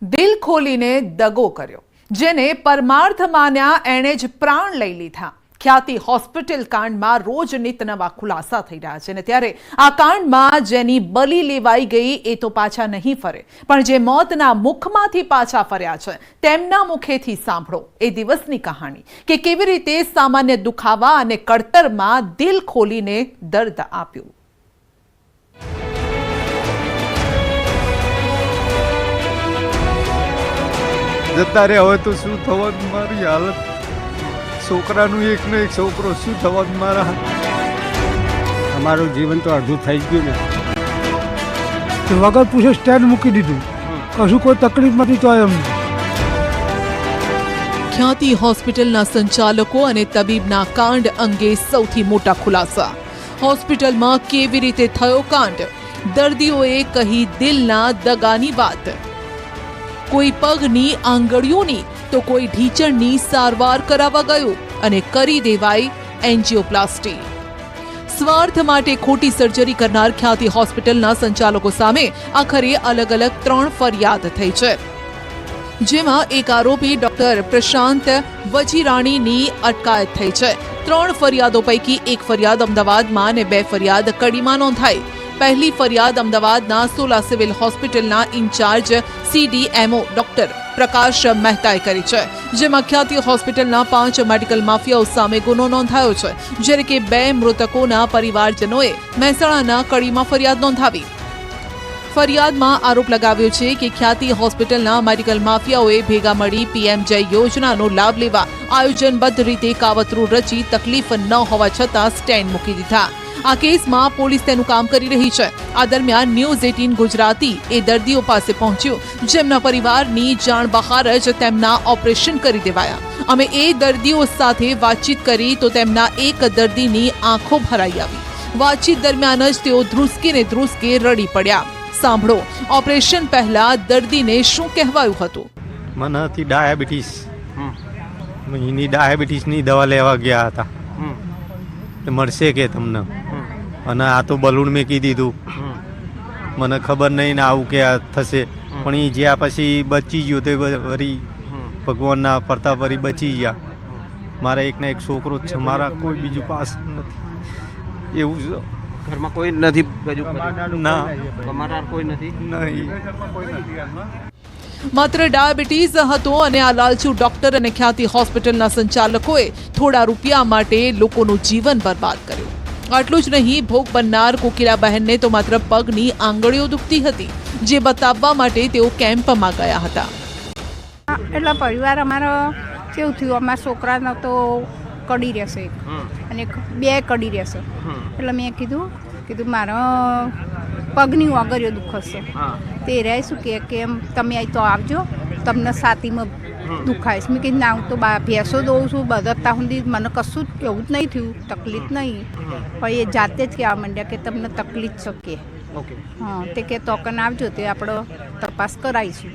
દિલ ખોલીને દગો કર્યો, જેને પરમાર્થ માન્યા એણે જ પ્રાણ લઈ લીધા। ખ્યાતિ હોસ્પિટલ કાંડમાં રોજ નિત નવા ખુલાસા થઈ રહ્યા છે, અને ત્યારે આ કાંડમાં જેની બલી લેવાઈ ગઈ એ તો પાછા નહીં ફરે, પણ જે મોતના મુખમાંથી પાછા ફર્યા છે તેમના મુખેથી સાંભળો એ દિવસની કહાણી કે કેવી રીતે સામાન્ય દુખાવા અને કળતરમાં દિલ ખોલીને દર્દ આપ્યું। જતા રે હવે તો શું થવાનું મારી હાલત, છોકરાનું એક ને એક છોકરો શું થવાનું મારા, અમારું જીવન તો અડધું થઈ ગયું ને। વગર પૂછે સ્ટેન્ડ મૂકી દીધું, કશું કોઈ તકલીફ નથી તો એમ। ખ્યાતિ હોસ્પિટલના સંચાલકો અને તબીબના કાંડ અંગે સૌથી મોટા ખુલાસા। હોસ્પિટલમાં કેવી રીતે થયો કાંડ, દર્દીઓએ કહી દિલના દગાની વાત। કોઈ પગની આંગળીઓની તો કોઈ ઢીચણની સારવાર કરાવવા ગયું અને કરી દેવાઈ એન્જિયોપ્લાસ્ટી। સ્વાર્થ માટે ખોટી સર્જરી કરનાર ખ્યાતિ હોસ્પિટલના સંચાલકો સામે આખરે અલગ અલગ 3 ફરિયાદ થઈ છે, જેમાં એક આરોપી ડોક્ટર પ્રશાંત વજીરાણીની અટકાયત થઈ છે। 3 ફરિયાદો પૈકી એક ફરિયાદ અમદાવાદમાં અને 2 ફરિયાદ કડીમાં નોંધાઈ। પહેલી ફરિયાદ અમદાવાદના સોલા સિવિલ હોસ્પિટલના ઇન્ચાર્જ CDMO ડોક્ટર પ્રકાશ મહેતાએ કરી છે, જેમાં ખ્યાતિ હોસ્પિટલના 5 મેડિકલ માફિયાઓ સામે ગુનો નોંધાયો છે, જ્યારે કે 2 મૃતકોના પરિવારજનોએ મહેસાણાના કડીમાં ફરિયાદ નોંધાવી। ફરિયાદમાં આરોપ લગાવ્યો છે કે ખ્યાતિ હોસ્પિટલના મેડિકલ માફિયાઓએ ભેગા મળી PMJ યોજનાનો લાભ લેવા આયોજનબદ્ધ રીતે કાવતરું રચી તકલીફ ન હોવા છતાં સ્ટેન્ડ મૂકી દીધા। આ કેસમાં પોલીસ તેનું કામ કરી રહી છે। આ દરમિયાન ન્યૂઝ 18 ગુજરાતી એ દર્દીઓ પાસે પહોંચ્યું, જેમના પરિવારની જાણ બહાર જ તેમના ઓપરેશન કરી દેવાયા। અમે એ દર્દીઓ સાથે વાતચીત કરી તો તેમના એક દર્દીની આંખો ભરાઈ આવી। વાતચીત દરમિયાન જ તેઓ ધ્રુસકે રડી પડ્યા। સાંભળો ઓપરેશન પહેલા દર્દીને શું કહેવાયું હતું। મને હતી ડાયાબિટીસ, એની ડાયાબિટીસની દવા લેવા ગયા હતા, મળશે કે તમને, અને આ તો બલૂન મેકી દીધું, મને ખબર નહીં ને આવું કે થશે, પણ એ જ્યાં પછી બચી ગયો તે વળી ભગવાનના પ્રતાપ વળી બચી ગયા। મારા એકને એક છોકરો જ છે, મારા કોઈ બીજું પાસ નથી, એવું છે। ઘરમાં કોઈ નથી, ના તમારા કોઈ નથી, નહીં। માત્ર ડાયાબિટીસ હતો અને આ લાલચુ ડોક્ટર અને ખ્યાતિ હોસ્પિટલના સંચાલકોએ થોડા રૂપિયા માટે લોકોનું જીવન બરબાદ કર્યું। આટલું જ નહીં, ભોગ બનનાર કોકિલાબહેનને તો માત્ર પગની આંગળીઓ દુખતી હતી, જે બતાવવા માટે તેઓ કેમ્પમાં ગયા હતા। એટલે પરિવાર અમારો કેવું થયું, અમારા છોકરાનો તો કડી રહેશે અને 2 કડી રહેશે, એટલે મેં કીધું મારો પગની આંગળીઓ દુખશે। તે રહે શું કે તમે અહીં તો આવજો, તમને છાતીમાં દુખાય છે। મેં કીધું ના, હું તો ભેંસો દઉં છું, બધા સુધી મને કશું જ એવું જ નહીં થયું, તકલીફ નહીં। પણ એ જાતે જ કહેવા માંડ્યા કે તમને તકલીફ છે કે, હા, તે કે તોકન આવજો, તે આપણે તપાસ કરાવીશું।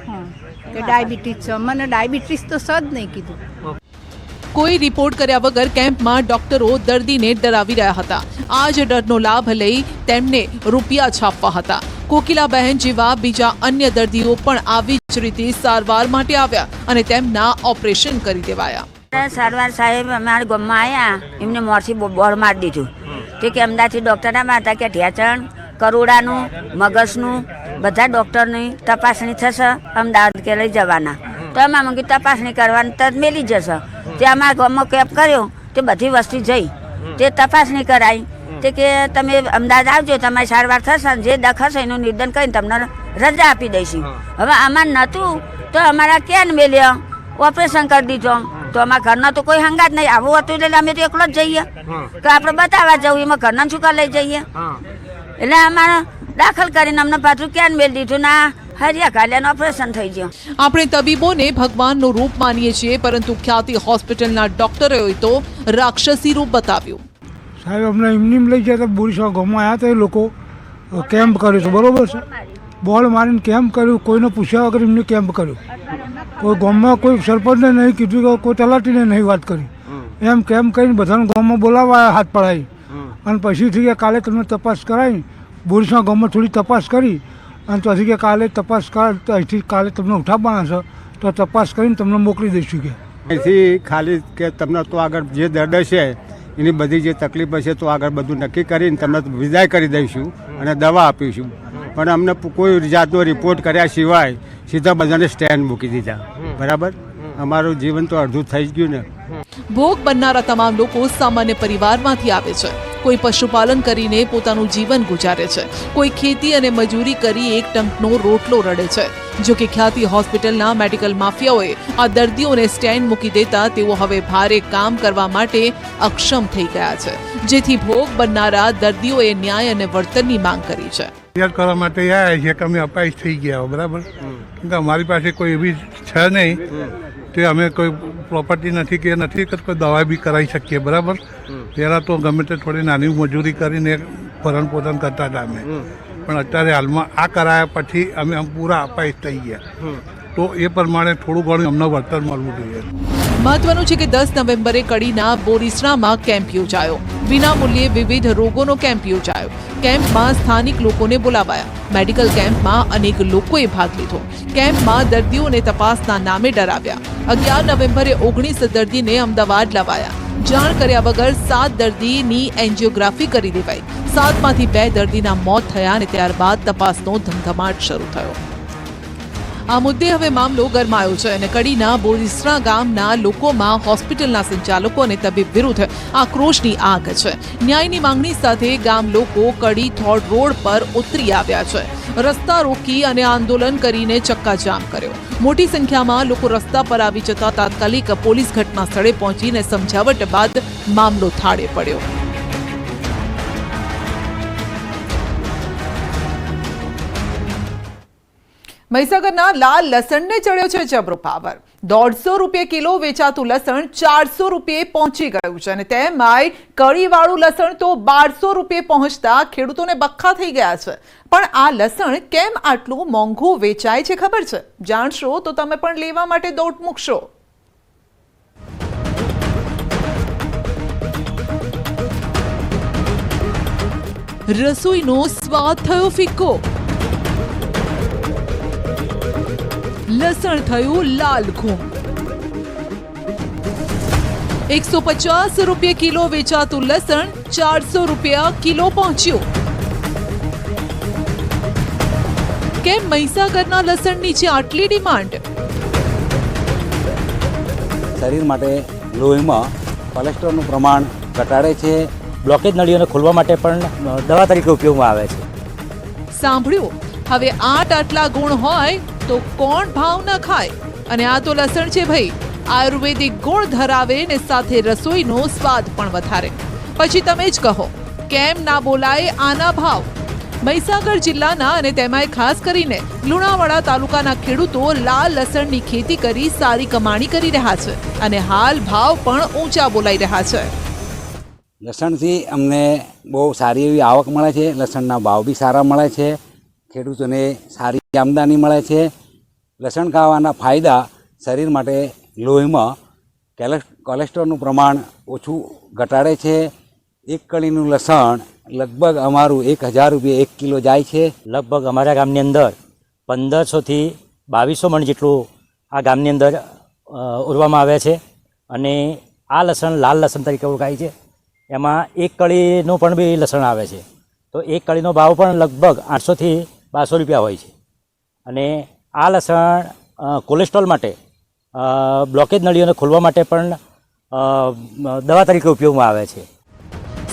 હા, કે ડાયાબિટીસ છે, મને ડાયાબિટીસ તો જ નહીં કીધું। કોઈ રિપોર્ટ કર્યા વગર કેમ્પમાં ડોક્ટરો દર્દીને ડરાવી રહ્યા હતા। આ જ ડરનો લાભ લઈ તેમને રૂપિયા છાપવા હતા। કોકિલાબહેન જેવા બીજા અન્ય દર્દીઓ પણ આવી જ રીતે સારવાર માટે આવ્યા અને તેમના ઓપરેશન કરી દેવાયા। સારવાર સાહેબ અમારા ગામમાં આવ્યા, એમને મોરથી બોર મારી દીધું, તે કે અમદાવાદથી ડૉક્ટર આવ્યા હતા કે ઢેચણ, કરોડાનું, મગજનું બધા ડૉક્ટરની તપાસણી થશે, અમદાવાદ કે લઈ જવાના। તો એમાં મંગી તપાસણી કરવાની તરત મેલી જશે। તે અમારા ગામમાં કેમ્પ કર્યો, તે બધી વસ્તી જઈ, તે તપાસણી કરાવી, તે કે તમે અમદાવાદ આવજો, તમારી સારવાર થશે, જે દખ હશે એનું નિદાન કરીને તમને રજા આપી દઈશું। હવે આમાં નહોતું તો અમારા ક્યાં મેલ્યા, ઓપરેશન કરી દીધું, તો અમારા ઘરના તો કોઈ હંગાત નહીં, આવું હતું એટલે અમે તો એકલો જ જઈએ કે આપણે બતાવવા જવું, એમાં ઘરના શું કા લઈ જઈએ, એટલે અમારે દાખલ કરીને અમને પાછું ક્યાં મેળ દીધું ના ઓપરેશન થઈ ગયું। આપણે તબીબોને ભગવાનનું રૂપ માનીએ છીએ, પરંતુ ખ્યાતિ હોસ્પિટલના ડોક્ટરોએ તો રાક્ષસી રૂપ બતાવ્યું। સાહેબ અમને એમની લઈ ગયા હતા, બોરીસા ગામમાં આવ્યા હતા, એ લોકો કેમ્પ કર્યો હતો, બરોબર છે, બોલ મારીને કેમ્પ કર્યું, કોઈને પૂછ્યા વગર એમને કેમ્પ કર્યો। કોઈ ગામમાં કોઈ સરપંચને નહીં કીધું, કોઈ તલાટીને નહીં વાત કરી, એમ કેમ્પ કરીને બધાને ગામમાં બોલાવવા હાથ પડાવી, અને પછીથી કાલે તમને તપાસ કરાવી, બોરીસા ગામમાં થોડી તપાસ કરી અને ત્યાંથી કે કાલે તપાસ કર તો અહીંથી કાલે તમને ઉઠાવવાના છે તો તપાસ કરીને તમને મોકલી દઈશું કે અહીંથી ખાલી કે તમને તો આગળ જે દર્દ છે એની બધી જે તકલીફ હશે તો આગળ બધું નક્કી કરીને તમને વિદાય કરી દઈશું અને દવા આપીશું, પણ અમને કોઈ જાતનો રિપોર્ટ કર્યા સિવાય સીધા બધાને સ્ટેન્ડ મૂકી દીધા. બરાબર, અમારું જીવન તો અડધું થઈ જ ગયું ને. ભોગ બનનારા તમામ લોકો સામાન્ય પરિવારમાંથી આવે છે. કોઈ પશુપાલન કરીને પોતાનું જીવન ગુજારે છે, કોઈ ખેતી અને મજૂરી કરી એક ટંકનો રોટલો રડે છે. જો કે ખ્યાતિ હોસ્પિટલના મેડિકલ માફિયાઓએ આ દર્દીઓને સ્ટેન્ડ મૂકી દેતા તેઓ હવે ભારે કામ કરવા માટે અક્ષમ થઈ ગયા છે, જેથી ભોગ બનનારા દર્દીઓએ ન્યાય અને વળતરની માંગ કરી છે. યાદ કરવા માટે આવ્યા છે કે અમે અપાહિજ થઈ ગયા. બરાબર, કેમ કે અમારી પાસે કોઈ એવી છે નહીં કે અમે કોઈ પ્રોપર્ટી નથી કે નથી કે કોઈ દવા બી કરાવી શકીએ. બરાબર, પહેલાં તો ગમે તે થોડી નાની મજૂરી કરીને ભરણ પોષણ કરતા હતા અમે, પણ અત્યારે હાલમાં આ કરાયા પછી અમે પૂરા અપાહિજ થઈ ગયા. તો એ પ્રમાણે થોડું ઘણું અમને વળતર મળવું જોઈએ. મહત્વનું છે કે 10 નવેમ્બરે કડીના બોરીસરામાં કેમ્પ યોજાયો. વિનામૂલ્યે વિવિધ રોગોનો કેમ્પ યોજાયો. કેમ્પમાં સ્થાનિક લોકોને બોલાવાયા. મેડિકલ કેમ્પમાં અનેક લોકોએ ભાગ લીધો. કેમ્પમાં દર્દીઓને તપાસના નામે ડરાવ્યા. 11 નવેમ્બરે 19 દર્દીને અમદાવાદ લવાયા. જાણ કર્યા વગર 7 દર્દીની એન્જિયોગ્રાફી કરી દેવાઈ. 7માંથી 2 દર્દીના મોત થયા અને ત્યારબાદ તપાસનો ધમધમાટ શરૂ થયો. આ મુદ્દે હવે મામલો ગરમાયો છે અને કડીના બોરીસરા ગામના લોકોમાં હોસ્પિટલના સંચાલકો અને તબીબ વિરુદ્ધ આક્રોશની આગ છે. ન્યાયની માંગણી સાથે ગામ લોકો કડી થોડ રોડ પર ઉતરી આવ્યા છે. રસ્તા રોકી અને આંદોલન કરીને ચક્કાજામ કર્યો. મોટી સંખ્યામાં લોકો રસ્તા પર આવી જતા તાત્કાલિક પોલીસ ઘટના સ્થળે પહોંચીને સમજાવટ બાદ મામલો થાળે પડ્યો. મહીસાગરના લાલ લસણને ચડ્યો છે જબરો પાવર. 150 રૂપિયા કિલો વેચાતું લસણ 400 રૂપિયે પહોંચી ગયું છે અને તેમાંય કળીવાળું લસણ તો 1200 રૂપિયે પહોંચતા ખેડૂતોને બખ્ખા થઈ ગયા છે. પણ આ લસણ કેમ આટલું મોંઘું વેચાય છે ખબર છે? જાણશો તો તમે પણ લેવા માટે દોટ મૂકશો. રસોઈનો સ્વાદ થયો ફિક્કો. લસણ થયું લાલ ઘૂમ. 150 રૂપિયા કિલો વેચાતું લસણ 400 રૂપિયા કિલો પહોંચ્યું. કેમ મહીસાગરના લસણની છે આટલી ડિમાન્ડ? શરીર માટે લોહીમાં કોલેસ્ટ્રોલનું પ્રમાણ ઘટાડે છે. બ્લોકેજ નળીઓને ખોલવા માટે પણ દવા તરીકે ઉપયોગમાં આવે છે. સાંભળ્યું? હવે આટલા ગુણ હોય તો કોણ ભાવ ન ખાય? અને આ તો લસણ છે ભાઈ, આયુર્વેદિક ગુણ ધરાવે ને સાથે રસોઈનો સ્વાદ પણ વધારે. પછી તમે જ કહો કેમ ના બોલાય આના ભાવ? મહીસાગર જિલ્લાના અને તેમાંય ખાસ કરીને લુણાવાડા તાલુકાના ખેડૂતો લાલ લસણની ખેતી કરી સારી કમાણી કરી રહ્યા છે અને હાલ ભાવ પણ ઊંચા બોલાઈ રહ્યા છે. લસણથી અમને બહુ સારી એવી આવક મળે છે. લસણના ભાવ બી સારા મળે છે. ખેડૂતોને સારી આમદની મળે છે. લસણ ખાવાના ફાયદા શરીર માટે લોહીમાં કોલેસ્ટ્રોલનું પ્રમાણ ઓછું ઘટાડે છે. એક કળીનું લસણ લગભગ અમારું 1000 રૂપિયા 1 કિલો જાય છે. લગભગ અમારા ગામની અંદર 1500થી 2200 મણ જેટલું આ ગામની અંદર ઉરવામાં આવે છે અને આ લસણ લાલ લસણ તરીકે ઓળખાય છે. એમાં એક કળીનું પણ બી લસણ આવે છે. તો એક કળીનો ભાવ પણ લગભગ 800થી 1200 રૂપિયા હોય છે અને આ લસણ કોલેસ્ટ્રોલ માટે બ્લોકેજ નળીઓને ખોલવા માટે પણ દવા તરીકે ઉપયોગમાં આવે છે.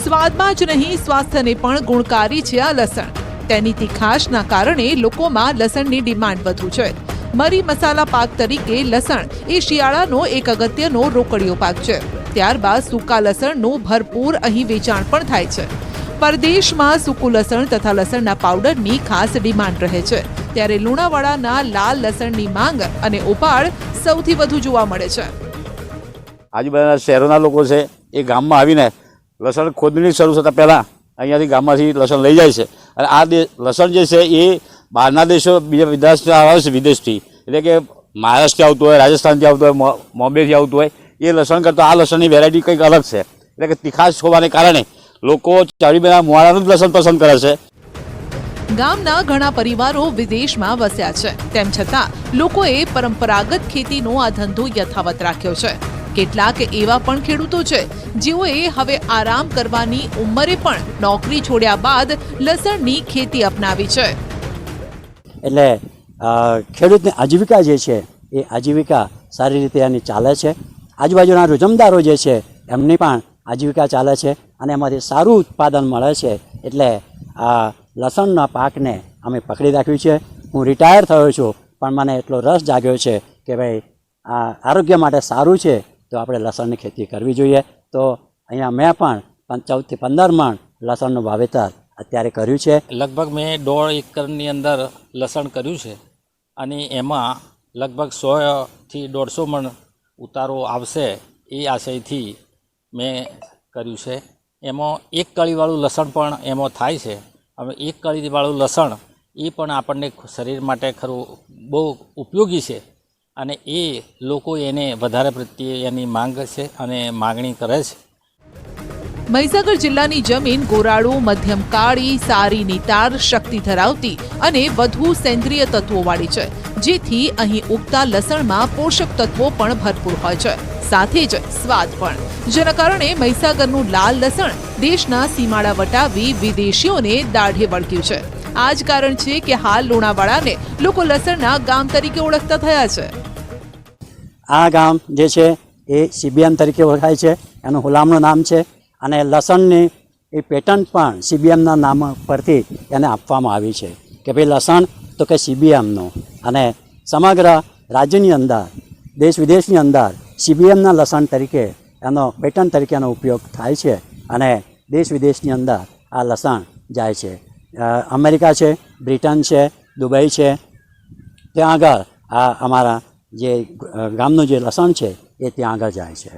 સ્વાદમાં જ નહીં સ્વાસ્થ્યને પણ ગુણકારી છે આ લસણ. તેની તીખાશના કારણે લોકોમાં લસણની ડિમાન્ડ વધુ છે. મરી મસાલા પાક તરીકે લસણ એ શિયાળાનો એક અગત્યનો રોકડિયો પાક છે. ત્યારબાદ સૂકા લસણનું ભરપૂર અહીં વેચાણ પણ થાય છે. પરદેશમાં સૂકું લસણ તથા લસણના પાવડરની ખાસ ડિમાન્ડ રહે છે. ત્યારે લુણાવાડાના લાલ લસણની માંગ અને ઉપાડ સૌથી વધુ જોવા મળે છે. આજુબાજુના શહેરોના લોકો છે એ ગામમાં આવીને લસણ ખોદણી શરૂ થતાં પહેલાં અહીંયાથી ગામમાંથી લસણ લઈ જાય છે અને આ લસણ જે છે એ બહારના દેશો બીજા વિદેશથી આવે છે. વિદેશથી એટલે કે મહારાષ્ટ્રથી આવતું હોય, રાજસ્થાનથી આવતું હોય, બોમ્બેથી આવતું હોય. એ લસણ કરતાં આ લસણની વેરાયટી કંઈક અલગ છે. એટલે કે તીખાશ હોવાને કારણે લોકો ચારીબેના મોવાળાનું જ લસણ પસંદ કરે છે. ગામના ઘણા પરિવારો વિદેશમાં વસ્યા છે, તેમ છતાં લોકોએ પરંપરાગત ખેતીનો આ ધંધો યથાવત રાખ્યો છે. કેટલાક એવા પણ ખેડૂતો છે જેઓએ હવે આરામ કરવાની ઉંમરે પણ નોકરી છોડ્યા બાદ લસણની ખેતી અપનાવી છે. એટલે ખેડૂતની આજીવિકા જે છે એ આજીવિકા સારી રીતે એની ચાલે છે. આજુબાજુના રોજમદારો જે છે એમની પણ આજીવિકા ચાલે છે અને એમાંથી સારું ઉત્પાદન મળે છે. એટલે આ લસણના પાકને અમે પકડી રાખ્યું છે. હું રિટાયર થયો છું, પણ મને એટલો રસ જાગ્યો છે કે ભાઈ આ આરોગ્ય માટે સારું છે, તો આપણે લસણની ખેતી કરવી જોઈએ. તો અહીંયા મેં પણ 14 થી 15 મણ લસણનું વાવેતર અત્યારે કર્યું છે. લગભગ મેં 1.5 એકરની અંદર લસણ કર્યું છે અને એમાં લગભગ 100 થી 150 મણ ઉતારો આવશે એ આશયથી મેં કર્યું છે. એમાં એક કળીવાળું લસણ પણ એમાં થાય છે. હવે એક કળીવાળું લસણ એ પણ આપણને શરીર માટે ખરું બહુ ઉપયોગી છે અને એ લોકો એને વધારે પ્રત્યે એની માંગ છે અને માગણી કરે છે. મહીસાગર જિલ્લાની જમીન ગોરાળુ, મધ્યમ કાળી, સારી નિતાર શક્તિ ધરાવતી અને વધુ સેન્દ્રિય તત્વોવાળી છે, જેથી અહીં ઉગતા લસણમાં પોષક તત્વો પણ ભરપૂર હોય છે, સાથે જ સ્વાદ પણ, જેના કારણે મહીસાગરનું લાલ લસણ દેશના સીમાડા વટાવી વિદેશીઓને દાઢે વળગ્યું છે. આ જ કારણ છે કે હાલ લુણાવાડાને લોકો લસણના ગામ તરીકે ઓળખતા થયા છે. આ ગામ જે છે એ CBM તરીકે ઓળખાય છે. એનું હુલામણું નામ છે અને લસણની એ પેટન્ટ પણ CBMના નામ પરથી એને આપવામાં આવી છે કે ભાઈ લસણ તો કે CBMનું. અને સમગ્ર રાજ્યની અંદર, દેશ વિદેશની અંદર CBMના લસણ તરીકે એનો પેટન્ટ તરીકે એનો ઉપયોગ થાય છે અને દેશ વિદેશની અંદર આ લસણ જાય છે. અમેરિકા છે, બ્રિટન છે, દુબઈ છે, ત્યાં આગળ આ અમારા જે ગામનું જે લસણ છે એ ત્યાં આગળ જાય છે.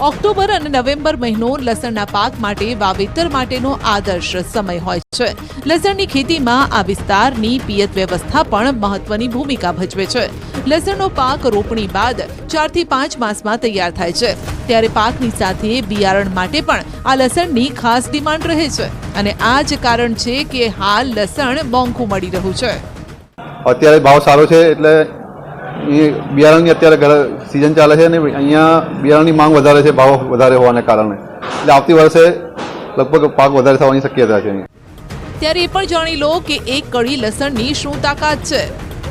ઓક્ટોબર અને નવેમ્બર મહિનો લસણના પાક માટે વાવેતર માટેનો આદર્શ સમય હોય છે. લસણની ખેતીમાં આ વિસ્તારની પિયત વ્યવસ્થા પણ મહત્વની ભૂમિકા ભજવે છે. લસણનો પાક રોપણી બાદ 4 થી 5 માસમાં તૈયાર થાય છે, ત્યારે પાકની સાથે બિયારણ માટે પણ આ લસણની ખાસ ડિમાન્ડ રહે છે અને આ જ કારણ છે કે હાલ લસણ મોંઘું મળી રહ્યું છે. અત્યારે ભાવ સારો છે એટલે બિયારણની અત્યારે સિઝન ચાલે છે અને અહીંયા બિયારણની માંગ વધારે છે, ભાવ વધારે હોવાને કારણે, એટલે આવતી વર્ષે લગભગ પાક વધારે થવાની શક્યતા છે. ત્યારે એ પણ જાણી લો કે એક કળી લસણની શું તાકાત છે.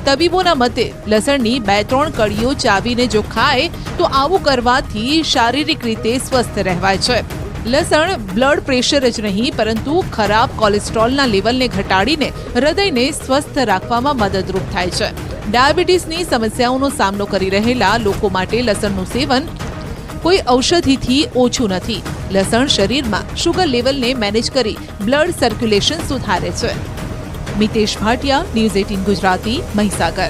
તબીબોના મતે લસણની 2-3 કળીઓ ચાવીને જો ખાય તો આવું કરવાથી શારીરિક રીતે સ્વસ્થ રહેવાય છે. લસણ બ્લડ પ્રેશર જ નહીં પરંતુ ખરાબ કોલેસ્ટ્રોલના લેવલને ઘટાડીને હૃદયને સ્વસ્થ રાખવામાં મદદરૂપ થાય છે. ડાયાબિટીસની સમસ્યાઓનો સામનો કરી રહેલા લોકો માટે લસણનું સેવન કોઈ ઔષધિથી ઓછું નથી. લસણ શરીરમાં શુગર લેવલને મેનેજ કરી બ્લડ સર્ક્યુલેશન સુધારે છે. મિતેશ ભાટિયા, ન્યૂઝ 18 ગુજરાતી, મહીસાગર.